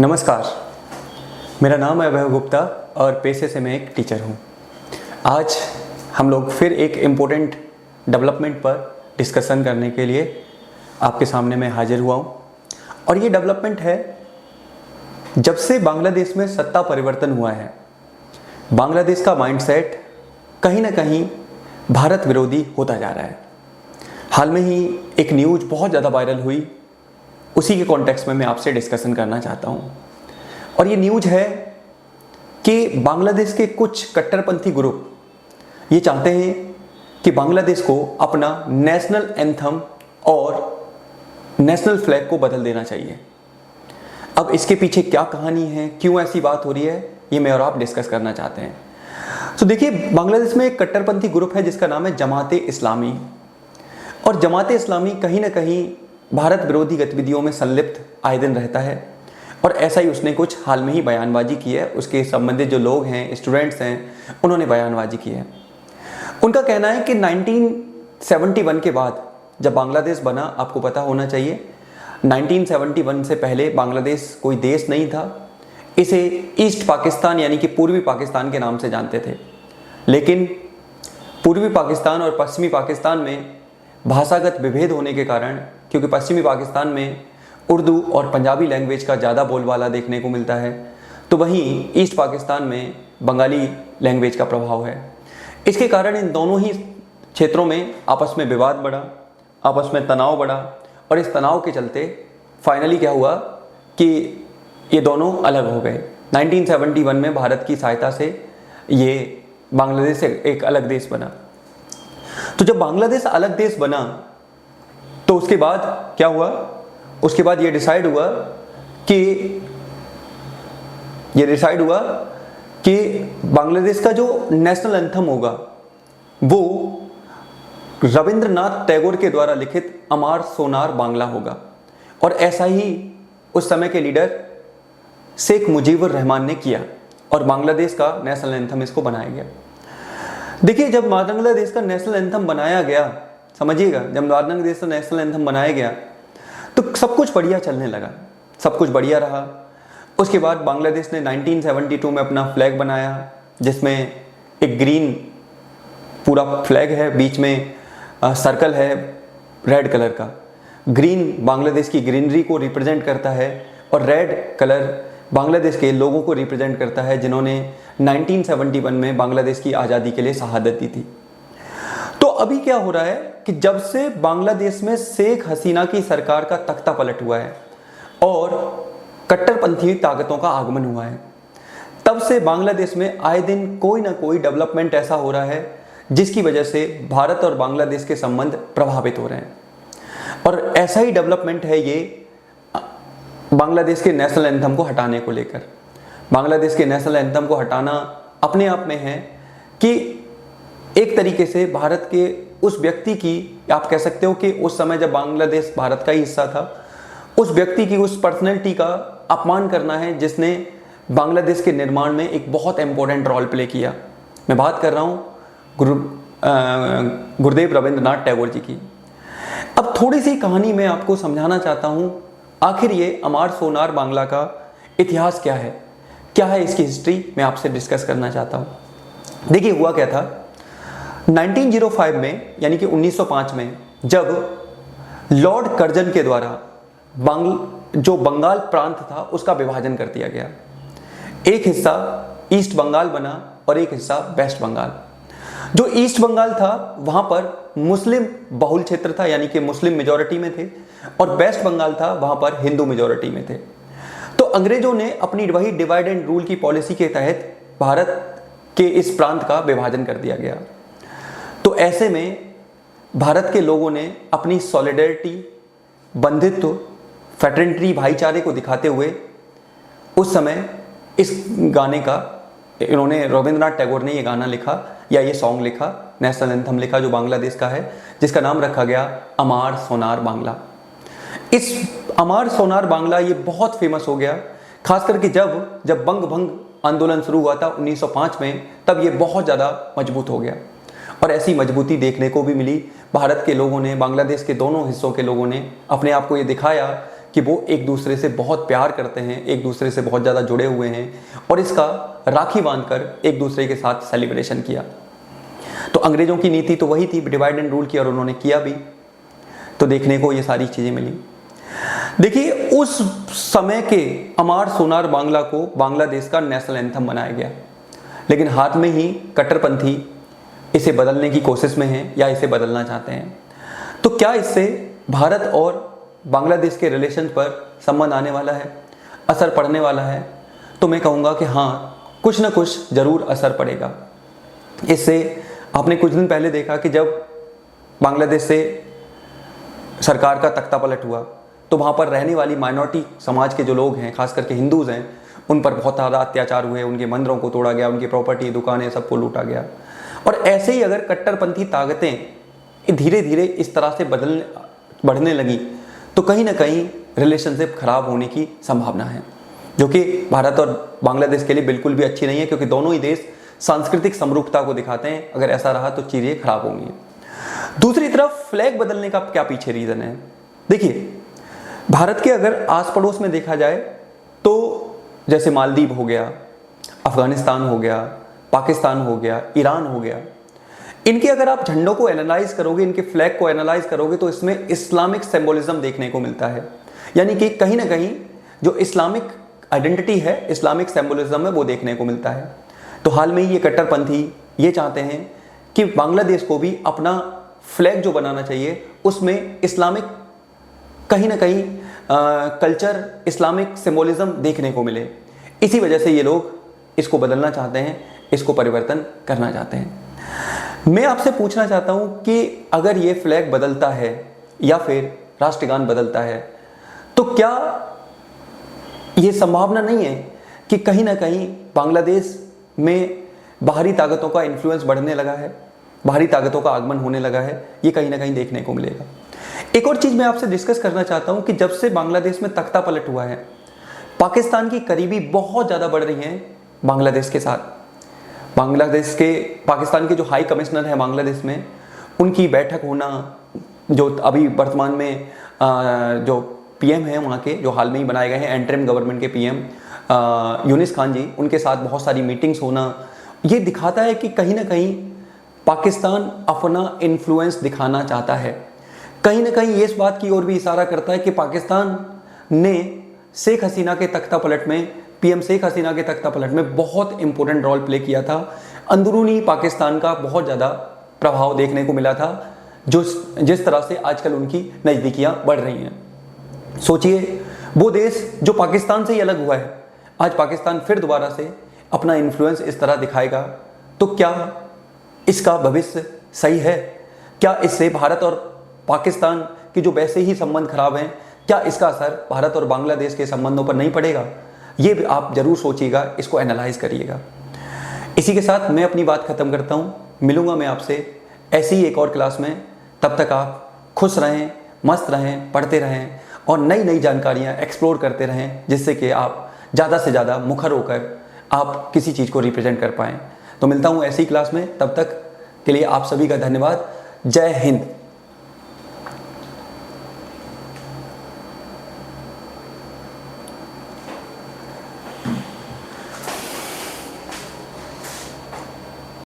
नमस्कार, मेरा नाम है अभय गुप्ता और पेशे से मैं एक टीचर हूँ। आज हम लोग फिर एक इम्पोर्टेंट डेवलपमेंट पर डिस्कशन करने के लिए आपके सामने मैं हाजिर हुआ हूँ और ये डेवलपमेंट है जब से बांग्लादेश में सत्ता परिवर्तन हुआ है। बांग्लादेश का माइंडसेट कहीं ना कहीं भारत विरोधी होता जा रहा है। हाल में ही एक न्यूज़ बहुत ज़्यादा वायरल हुई, उसी के कॉन्टेक्स्ट में मैं आपसे डिस्कशन करना चाहता हूँ। और ये न्यूज़ है कि बांग्लादेश के कुछ कट्टरपंथी ग्रुप ये चाहते हैं कि बांग्लादेश को अपना नेशनल एंथम और नेशनल फ्लैग को बदल देना चाहिए। अब इसके पीछे क्या कहानी है, क्यों ऐसी बात हो रही है, ये मैं और आप डिस्कस करना चाहते हैं। तो देखिए, बांग्लादेश में एक कट्टरपंथी ग्रुप है जिसका नाम है जमात ए इस्लामी। और जमात ए इस्लामी कहीं ना कहीं भारत विरोधी गतिविधियों में संलिप्त आए दिन रहता है और ऐसा ही उसने कुछ हाल में ही बयानबाजी की है। उसके संबंधित जो लोग हैं, स्टूडेंट्स हैं, उन्होंने बयानबाजी की है। उनका कहना है कि 1971 के बाद जब बांग्लादेश बना, आपको पता होना चाहिए 1971 से पहले बांग्लादेश कोई देश नहीं था। इसे ईस्ट पाकिस्तान यानी कि पूर्वी पाकिस्तान के नाम से जानते थे। लेकिन पूर्वी पाकिस्तान और पश्चिमी पाकिस्तान में भाषागत विभेद होने के कारण, क्योंकि पश्चिमी पाकिस्तान में उर्दू और पंजाबी लैंग्वेज का ज़्यादा बोलबाला देखने को मिलता है, तो वहीं ईस्ट पाकिस्तान में बंगाली लैंग्वेज का प्रभाव है। इसके कारण इन दोनों ही क्षेत्रों में आपस में विवाद बढ़ा, आपस में तनाव बढ़ा और इस तनाव के चलते फाइनली क्या हुआ कि ये दोनों अलग हो गए। 1971 में भारत की सहायता से ये बांग्लादेश एक अलग देश बना। तो जब बांग्लादेश अलग देश बना तो उसके बाद क्या हुआ, उसके बाद ये डिसाइड हुआ कि बांग्लादेश का जो नेशनल एंथम होगा वो रविंद्रनाथ टैगोर के द्वारा लिखित अमार सोनार बांग्ला होगा। और ऐसा ही उस समय के लीडर शेख मुजीबुर रहमान ने किया और बांग्लादेश का नेशनल एंथम इसको बनाया गया। देखिए, जब बांग्लादेश का नेशनल एंथम बनाया गया, समझिएगा, जब बांग्लादेश का नेशनल एंथम बनाया गया तो सब कुछ बढ़िया चलने लगा, सब कुछ बढ़िया रहा। उसके बाद बांग्लादेश ने 1972 में अपना फ्लैग बनाया जिसमें एक ग्रीन पूरा फ्लैग है, बीच में सर्कल है रेड कलर का। ग्रीन बांग्लादेश की ग्रीनरी को रिप्रेजेंट करता है और रेड कलर बांग्लादेश के लोगों को रिप्रेजेंट करता है जिन्होंने 1971 में बांग्लादेश की आज़ादी के लिए शहादत दी थी। तो अभी क्या हो रहा है कि जब से बांग्लादेश में शेख हसीना की सरकार का तख्ता पलट हुआ है और कट्टरपंथी ताकतों का आगमन हुआ है, तब से बांग्लादेश में आए दिन कोई ना कोई डेवलपमेंट ऐसा हो रहा है जिसकी वजह से भारत और बांग्लादेश के संबंध प्रभावित हो रहे हैं। और ऐसा ही डेवलपमेंट है ये बांग्लादेश के नेशनल एंथम को हटाने को लेकर। बांग्लादेश के नेशनल एंथम को हटाना अपने आप में है कि एक तरीके से भारत के उस व्यक्ति की, आप कह सकते हो कि उस समय जब बांग्लादेश भारत का ही हिस्सा था, उस व्यक्ति की, उस पर्सनैलिटी का अपमान करना है जिसने बांग्लादेश के निर्माण में एक बहुत इंपॉर्टेंट रोल प्ले किया। मैं बात कर रहा हूँ गुरुदेव रविंद्रनाथ टैगोर जी की। अब थोड़ी सी कहानी मैं आपको समझाना चाहता हूँ, आखिर ये अमार सोनार बांग्ला का इतिहास क्या है इसकी हिस्ट्री मैं आपसे डिस्कस करना चाहता हूँ। देखिए, हुआ क्या था 1905 में, यानी कि 1905 में, जब लॉर्ड कर्जन के द्वारा जो बंगाल प्रांत था उसका विभाजन कर दिया गया। एक हिस्सा ईस्ट बंगाल बना और एक हिस्सा वेस्ट बंगाल। जो ईस्ट बंगाल था वहां पर मुस्लिम बहुल क्षेत्र था, यानी कि मुस्लिम मेजॉरिटी में थे, और वेस्ट बंगाल था वहां पर हिंदू मेजॉरिटी में थे। तो अंग्रेजों ने अपनी वही डिवाइड एंड रूल की पॉलिसी के तहत भारत के इस प्रांत का विभाजन कर दिया गया। तो ऐसे में भारत के लोगों ने अपनी सॉलिडरिटी, बंधुत्व, फ्रेटर्निटी, भाईचारे को दिखाते हुए उस समय इस गाने का, इन्होंने, रविंद्रनाथ टैगोर ने ये गाना लिखा या ये सॉन्ग लिखा, नेशनल एंथम लिखा जो बांग्लादेश का है, जिसका नाम रखा गया अमार सोनार बांग्ला। इस अमार सोनार बांग्ला ये बहुत फेमस हो गया, खास करके जब बंग भंग आंदोलन शुरू हुआ था 1905 में, तब ये बहुत ज़्यादा मजबूत हो गया। और ऐसी मजबूती देखने को भी मिली। भारत के लोगों ने, बांग्लादेश के दोनों हिस्सों के लोगों ने अपने आप को ये दिखाया कि वो एक दूसरे से बहुत प्यार करते हैं, एक दूसरे से बहुत ज़्यादा जुड़े हुए हैं और इसका राखी बांधकर एक दूसरे के साथ सेलिब्रेशन किया। तो अंग्रेज़ों की नीति तो वही थी, डिवाइड एंड रूल की, और उन्होंने किया भी। तो देखने को ये सारी चीज़ें मिली। देखिए, उस समय के अमार सोनार बांग्ला को बांग्लादेश का नेशनल एंथम बनाया गया, लेकिन हाथ में ही कट्टरपंथी इसे बदलने की कोशिश में हैं या इसे बदलना चाहते हैं। तो क्या इससे भारत और बांग्लादेश के रिलेशन पर संबंध आने वाला है, असर पड़ने वाला है? तो मैं कहूँगा कि हाँ, कुछ ना कुछ ज़रूर असर पड़ेगा। इससे आपने कुछ दिन पहले देखा कि जब बांग्लादेश से सरकार का तख्ता पलट हुआ तो वहाँ पर रहने वाली माइनॉरिटी समाज के जो लोग हैं, खास करके हिंदूज़ हैं, उन पर बहुत ज़्यादा अत्याचार हुए, उनके मंदिरों को तोड़ा गया, उनकी प्रॉपर्टी, दुकानें, सबको लूटा गया। और ऐसे ही अगर कट्टरपंथी ताकतें धीरे धीरे इस तरह से बढ़ने लगी तो कहीं ना कहीं रिलेशनशिप खराब होने की संभावना है, जो कि भारत और बांग्लादेश के लिए बिल्कुल भी अच्छी नहीं है, क्योंकि दोनों ही देश सांस्कृतिक समरूपता को दिखाते हैं। अगर ऐसा रहा तो चीज़ें खराब होंगी। दूसरी तरफ फ्लैग बदलने का क्या पीछे रीज़न है? देखिए, भारत के अगर आस पड़ोस में देखा जाए तो जैसे मालदीव हो गया, अफगानिस्तान हो गया, पाकिस्तान हो गया, ईरान हो गया, इनके अगर आप झंडों को एनालाइज करोगे, इनके फ्लैग को एनालाइज करोगे तो इसमें इस्लामिक सिंबोलिज्म देखने को मिलता है। यानी कि कहीं ना कहीं जो इस्लामिक आइडेंटिटी है, इस्लामिक सिंबोलिज्म है, वो देखने को मिलता है। तो हाल में ही ये कट्टरपंथी ये चाहते हैं कि बांग्लादेश को भी अपना फ्लैग जो बनाना चाहिए उसमें इस्लामिक कहीं ना कहीं कल्चर, इस्लामिक सिंबोलिज्म देखने को मिले। इसी वजह से ये लोग इसको बदलना चाहते हैं, इसको परिवर्तन करना चाहते हैं। मैं आपसे पूछना चाहता हूं कि अगर ये फ्लैग बदलता है या फिर राष्ट्रगान बदलता है तो क्या ये संभावना नहीं है कि कहीं ना कहीं बांग्लादेश में बाहरी ताकतों का इन्फ्लुएंस बढ़ने लगा है, बाहरी ताकतों का आगमन होने लगा है? ये कहीं ना कहीं देखने को मिलेगा। एक और चीज़ मैं आपसे डिस्कस करना चाहता हूं कि जब से बांग्लादेश में तख्ता पलट हुआ है, पाकिस्तान की करीबी बहुत ज़्यादा बढ़ रही हैं बांग्लादेश के साथ। पाकिस्तान के जो हाई कमिश्नर हैं बांग्लादेश में, उनकी बैठक होना, जो अभी वर्तमान में जो पीएम हैं वहाँ के, जो हाल में ही बनाए गए हैं एंटरिम गवर्नमेंट के पीएम यूनिस खान जी, उनके साथ बहुत सारी मीटिंग्स होना, ये दिखाता है कि कहीं ना कहीं पाकिस्तान अपना इन्फ्लुएंस दिखाना चाहता है। कहीं ना कहीं ये इस बात की ओर भी इशारा करता है कि पाकिस्तान ने शेख हसीना के तख्ता पलट में, पीएम शेख हसीना के तख्ता पलट में बहुत इंपॉर्टेंट रोल प्ले किया था। अंदरूनी पाकिस्तान का बहुत ज़्यादा प्रभाव देखने को मिला था, जो जिस तरह से आजकल उनकी नज़दीकियाँ बढ़ रही हैं। सोचिए, वो देश जो पाकिस्तान से ही अलग हुआ है, आज पाकिस्तान फिर दोबारा से अपना इन्फ्लुएंस इस तरह दिखाएगा, तो क्या इसका भविष्य सही है? क्या इससे भारत और पाकिस्तान की जो वैसे ही संबंध खराब हैं, क्या इसका असर भारत और बांग्लादेश के संबंधों पर नहीं पड़ेगा? ये आप जरूर सोचिएगा, इसको एनालाइज करिएगा। इसी के साथ मैं अपनी बात खत्म करता हूँ। मिलूंगा मैं आपसे ऐसी ही एक और क्लास में। तब तक आप खुश रहें, मस्त रहें, पढ़ते रहें और नई नई जानकारियाँ एक्सप्लोर करते रहें, जिससे कि आप ज़्यादा से ज़्यादा मुखर होकर आप किसी चीज़ को रिप्रेजेंट कर पाएँ। तो मिलता हूँ ऐसी क्लास में, तब तक के लिए आप सभी का धन्यवाद। जय हिंद।